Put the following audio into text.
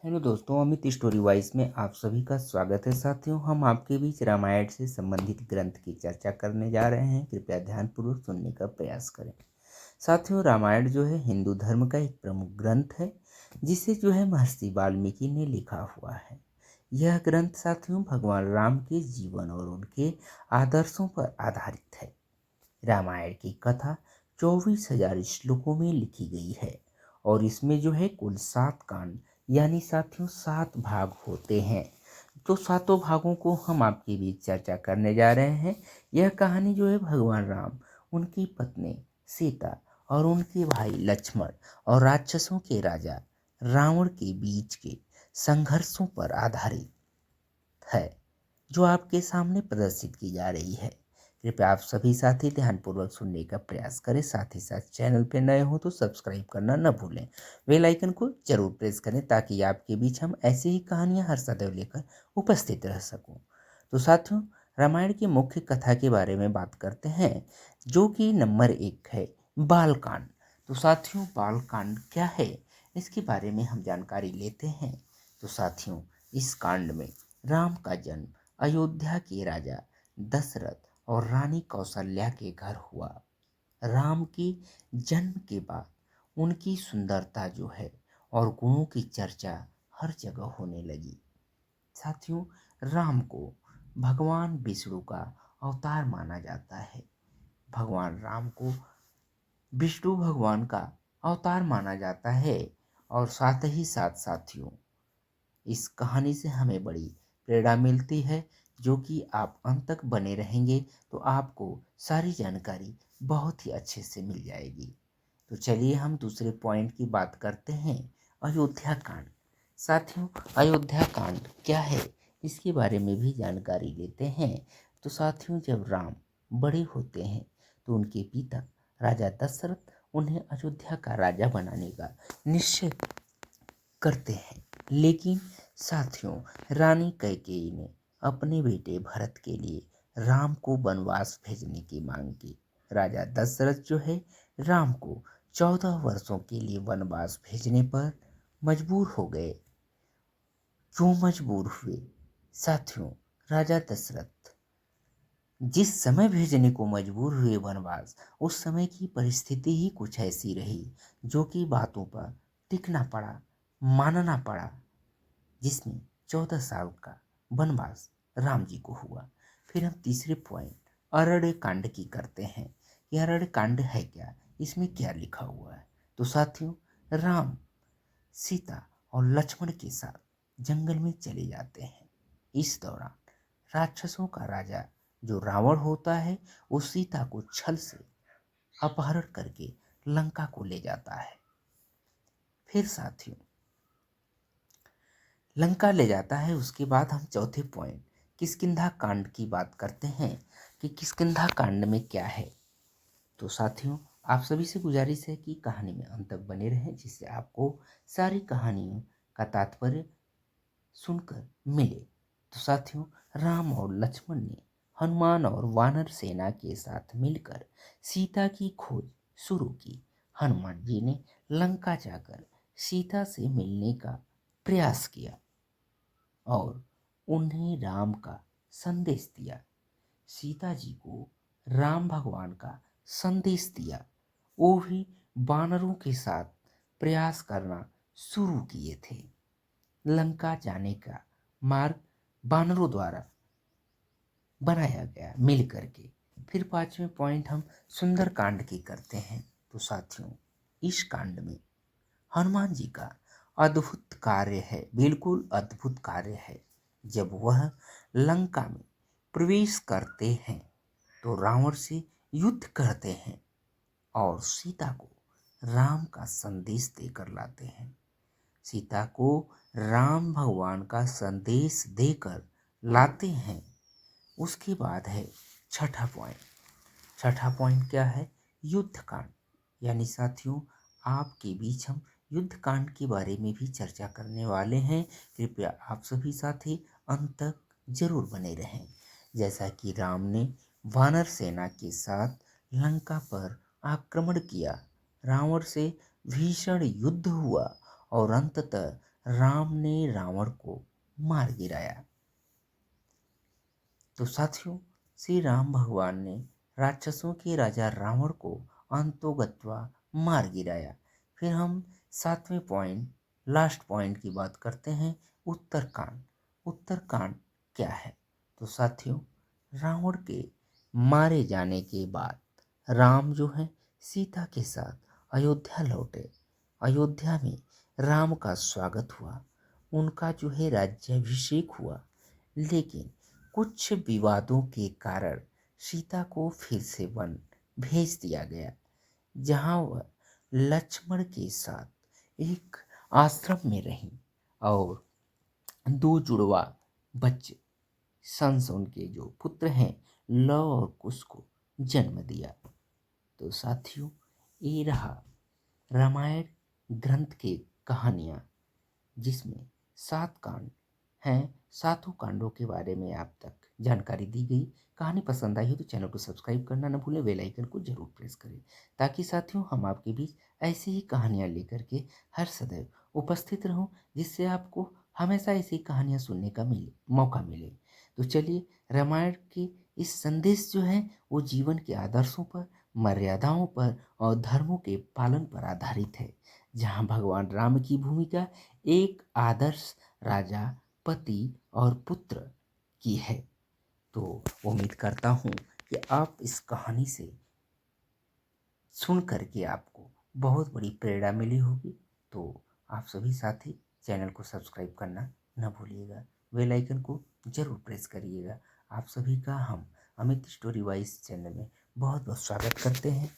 Hello दोस्तों, Amit story wise में आप सभी का स्वागत है। साथियों, हम आपके बीच रामायण से संबंधित ग्रंथ की चर्चा करने जा रहे हैं। कृपया ध्यानपूर्वक सुनने का प्रयास करें। साथियों, रामायण जो है हिंदू धर्म का एक प्रमुख ग्रंथ है, जिसे जो है महर्षि वाल्मीकि ने लिखा हुआ है। यह ग्रंथ साथियों भगवान राम के जीवन और उनके आदर्शों पर आधारित है। रामायण की कथा 24,000 श्लोकों में लिखी गई है और इसमें जो है कुल 7 कांड यानी साथियों 7 भाग होते हैं। तो सातों भागों को हम आपके बीच चर्चा करने जा रहे हैं। यह कहानी जो है भगवान राम, उनकी पत्नी सीता और उनके भाई लक्ष्मण और राक्षसों के राजा रावण के बीच के संघर्षों पर आधारित है, जो आपके सामने प्रदर्शित की जा रही है। कृपया आप सभी साथी ध्यानपूर्वक सुनने का प्रयास करें। साथ ही साथ चैनल पे नए हो तो सब्सक्राइब करना न भूलें। बेल आइकन को जरूर प्रेस करें ताकि आपके बीच हम ऐसी ही कहानियां हर सदैव लेकर उपस्थित रह सकूं। तो साथियों, रामायण की मुख्य कथा के बारे में बात करते हैं, जो कि नंबर 1 है बालकांड। तो साथियों, बालकांड क्या है, इसके बारे में हम जानकारी लेते हैं। तो साथियों, इस कांड में राम का जन्म अयोध्या के राजा दशरथ और रानी कौशल्या के घर हुआ। राम के जन्म के बाद उनकी सुंदरता जो है और गुणों की चर्चा हर जगह होने लगी। साथियों, राम को भगवान विष्णु का अवतार माना जाता है। भगवान राम को विष्णु भगवान का अवतार माना जाता है। और साथ ही साथ साथियों, इस कहानी से हमें बड़ी प्रेरणा मिलती है, जो कि आप अंत तक बने रहेंगे तो आपको सारी जानकारी बहुत ही अच्छे से मिल जाएगी। तो चलिए हम दूसरे पॉइंट की बात करते हैं, अयोध्या कांड। साथियों, अयोध्या कांड क्या है, इसके बारे में भी जानकारी लेते हैं। तो साथियों, जब राम बड़े होते हैं तो उनके पिता राजा दशरथ उन्हें अयोध्या का राजा बनाने का निश्चय करते हैं। लेकिन साथियों, रानी कैकेयी ने अपने बेटे भरत के लिए राम को वनवास भेजने की मांग की। राजा दशरथ जो है राम को 14 वर्षों के लिए वनवास भेजने पर मजबूर हो गए। क्यों मजबूर हुए साथियों? राजा दशरथ जिस समय भेजने को मजबूर हुए वनवास, उस समय की परिस्थिति ही कुछ ऐसी रही, जो कि बातों पर टिकना पड़ा, मानना पड़ा, जिसमें 14 साल का वनवास राम जी को हुआ। फिर हम तीसरे पॉइंट अरण्य कांड की करते हैं कि अरण्य कांड है क्या, इसमें क्या लिखा हुआ है। तो साथियों, राम सीता और लक्ष्मण के साथ जंगल में चले जाते हैं। इस दौरान राक्षसों का राजा जो रावण होता है, वो सीता को छल से अपहरण करके लंका को ले जाता है। फिर साथियों, लंका ले जाता है, उसके बाद हम चौथे पॉइंट किष्किंधा कांड की बात करते हैं कि किष्किंधा कांड में क्या है। तो साथियों, आप सभी से गुजारिश है कि कहानी में अंत तक बने रहें, जिससे आपको सारी कहानियों का तात्पर्य सुनकर मिले। तो साथियों, राम और लक्ष्मण ने हनुमान और वानर सेना के साथ मिलकर सीता की खोज शुरू की। हनुमान जी ने लंका जाकर सीता से मिलने का प्रयास किया और उन्हें राम का संदेश दिया। सीता जी को राम भगवान का संदेश दिया। वो भी वानरों के साथ प्रयास करना शुरू किए थे। लंका जाने का मार्ग वानरों द्वारा बनाया गया मिल करके। फिर पांचवें पॉइंट हम सुंदर कांड की करते हैं। तो साथियों, इस कांड में हनुमान जी का अद्भुत कार्य है, बिल्कुल अद्भुत कार्य है। जब वह लंका में प्रवेश करते हैं तो रावण से युद्ध करते हैं और सीता को राम का संदेश देकर लाते हैं। सीता को राम भगवान का संदेश देकर लाते हैं। उसके बाद है छठा पॉइंट। छठा पॉइंट क्या है? युद्ध कांड। यानी साथियों, आपके बीच हम युद्ध कांड के बारे में भी चर्चा करने वाले हैं। कृपया आप सभी साथी अंत तक जरूर बने रहें। जैसा कि राम ने वानर सेना के साथ लंका पर आक्रमण किया, रावण से भीषण युद्ध हुआ और अंततः राम ने रावण को मार गिराया। तो साथियों, श्री राम भगवान ने राक्षसों के राजा रावण को अंतोगत्वा मार गिराया। फिर हम सातवें पॉइंट, लास्ट पॉइंट की बात करते हैं, उत्तरकांड। उत्तरकांड क्या है? तो साथियों, रावण के मारे जाने के बाद राम जो है सीता के साथ अयोध्या लौटे। अयोध्या में राम का स्वागत हुआ, उनका जो है राज्याभिषेक हुआ। लेकिन कुछ विवादों के कारण सीता को फिर से वन भेज दिया गया, जहां वह लक्ष्मण के साथ एक आश्रम में रही और दो जुड़वा बच्चे, संस उनके जो पुत्र हैं लव और कुश को जन्म दिया। तो साथियों, ये रहा रामायण ग्रंथ के कहानियाँ, जिसमें 7 कांड हैं। सातों कांडों के बारे में आप तक जानकारी दी गई। कहानी पसंद आई हो तो चैनल को सब्सक्राइब करना न भूलें, बेल आइकन को जरूर प्रेस करें, ताकि साथियों हम आपके बीच ऐसी ही कहानियाँ लेकर के हर सदैव उपस्थित रहूं, जिससे आपको हमेशा ऐसी कहानियाँ सुनने का मौका मिले। तो चलिए, रामायण के इस संदेश जो है वो जीवन के आदर्शों पर, मर्यादाओं पर और धर्मों के पालन पर आधारित है, जहाँ भगवान राम की भूमिका एक आदर्श राजा, पति और पुत्र की है। तो उम्मीद करता हूँ कि आप इस कहानी से सुन करके आपको बहुत बड़ी प्रेरणा मिली होगी। तो आप सभी साथी चैनल को सब्सक्राइब करना न भूलिएगा, बेल आइकन को जरूर प्रेस करिएगा। आप सभी का हम अमित स्टोरी वाइज चैनल में बहुत बहुत स्वागत करते हैं।